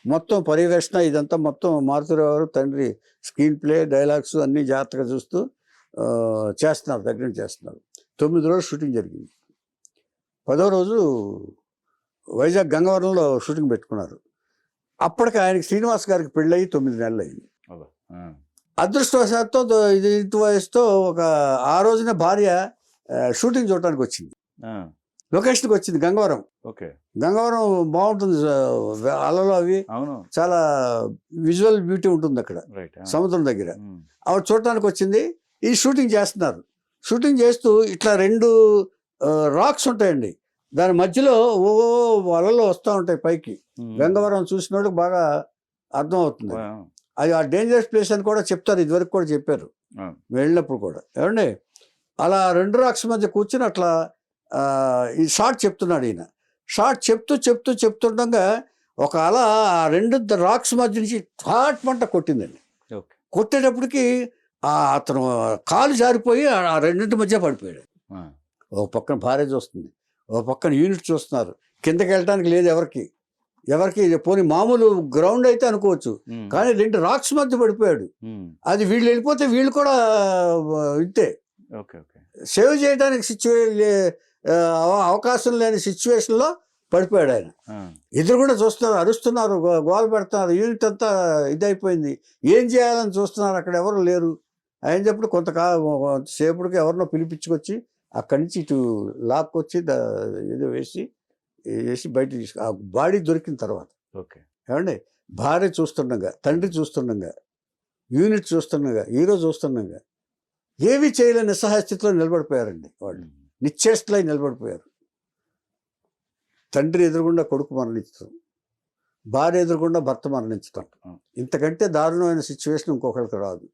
మొత్తం పర్యవేక్షణ ఇదంతా మొత్తం మారుతిరావు గారు తండ్రి స్క్రీన్ ప్లే డైలాగ్స్ అన్నీ జాగ్రత్తగా చూస్తూ చేస్తున్నారు, దగ్గర నుంచి చేస్తున్నారు. 9 రోజులు షూటింగ్ జరిగింది. 10వ రోజు వైజాగ్ గంగవరంలో షూటింగ్ పెట్టుకున్నారు. అప్పటికి ఆయనకి శ్రీనివాస్ గారికి పెళ్ళయి 9 నెలలు అయింది. అదృష్టవశాత్తు ఇది ఇంటి వయసుతో ఆ రోజున భార్య షూటింగ్ చూడటానికి వచ్చింది, లొకేషన్కి వచ్చింది గంగవరం. గంగవరం బాగుంటుంది, అలలు అవి చాలా విజువల్ బ్యూటీ ఉంటుంది అక్కడ సముద్రం దగ్గర. ఆవిడ చూడటానికి వచ్చింది. ఈ షూటింగ్ చేస్తున్నారు. షూటింగ్ చేస్తూ ఇట్లా 2 రాక్స్ ఉంటాయండి, దాని మధ్యలో అలలు వస్తూ ఉంటాయి పైకి. గంగవరం చూసినోడు బాగా అర్థం అవుతుంది. అది ఆ డేంజరస్ ప్లేస్ అని కూడా చెప్తారు, ఇదివరకు కూడా చెప్పారు వెళ్ళినప్పుడు కూడా. ఏమండి అలా 2 రాక్స్ మధ్య కూర్చుని అట్లా ఈ షార్ట్ చెప్తున్నాడు ఈయన. షార్ట్ చెప్తుండగా ఒక అల ఆ 2 రాక్స్ మధ్య నుంచి హాట్ మంట కొట్టిందండి. కొట్టేటప్పటికి అతను కాలు జారిపోయి ఆ 2 మధ్య పడిపోయాడు. ఒక పక్కన భార్య చూస్తుంది, ఒక పక్కన యూనిట్ చూస్తున్నారు. కిందకి వెళ్ళటానికి లేదు ఎవరికి పోనీ మామూలు గ్రౌండ్ అయితే అనుకోవచ్చు, కానీ 2 రాక్స్ మధ్య పడిపోయాడు. అది వీళ్ళు వెళ్ళిపోతే వీళ్ళు కూడా ఇంతే, సేవ్ చేయడానికి అవకాశం లేని సిచ్యువేషన్లో పడిపోయాడు ఆయన. ఇద్దరు కూడా చూస్తున్నారు, అరుస్తున్నారు, గోల పెడుతున్నారు. యూనిట్ అంతా ఇదైపోయింది, ఏం చేయాలని చూస్తున్నారు. అక్కడ ఎవరు లేరు. అయినప్పుడు కొంతసేపటికి ఎవరినో పిలిపించుకొచ్చి అక్కడి నుంచి ఇటు లాక్కొచ్చి ఏదో వేసి బయట ఆ బాడీ దొరికిన తర్వాత ఏమండి భార్య చూస్తుండగా, తండ్రి చూస్తుండగా, యూనిట్ చూస్తుండగా, హీరో చూస్తుండగా ఏమీ చేయలేని నిస్సహాయ స్థితిలో నిలబడిపోయారండి. వాళ్ళు నిశ్చేష్టలై నిలబడిపోయారు. తండ్రి ఎదురుగుండా కొడుకు మరణించడం, భార్య ఎదురుగుండా భర్త మరణించడం, ఇంతకంటే దారుణమైన సిచ్యువేషన్ ఇంకొకరికి రాదు.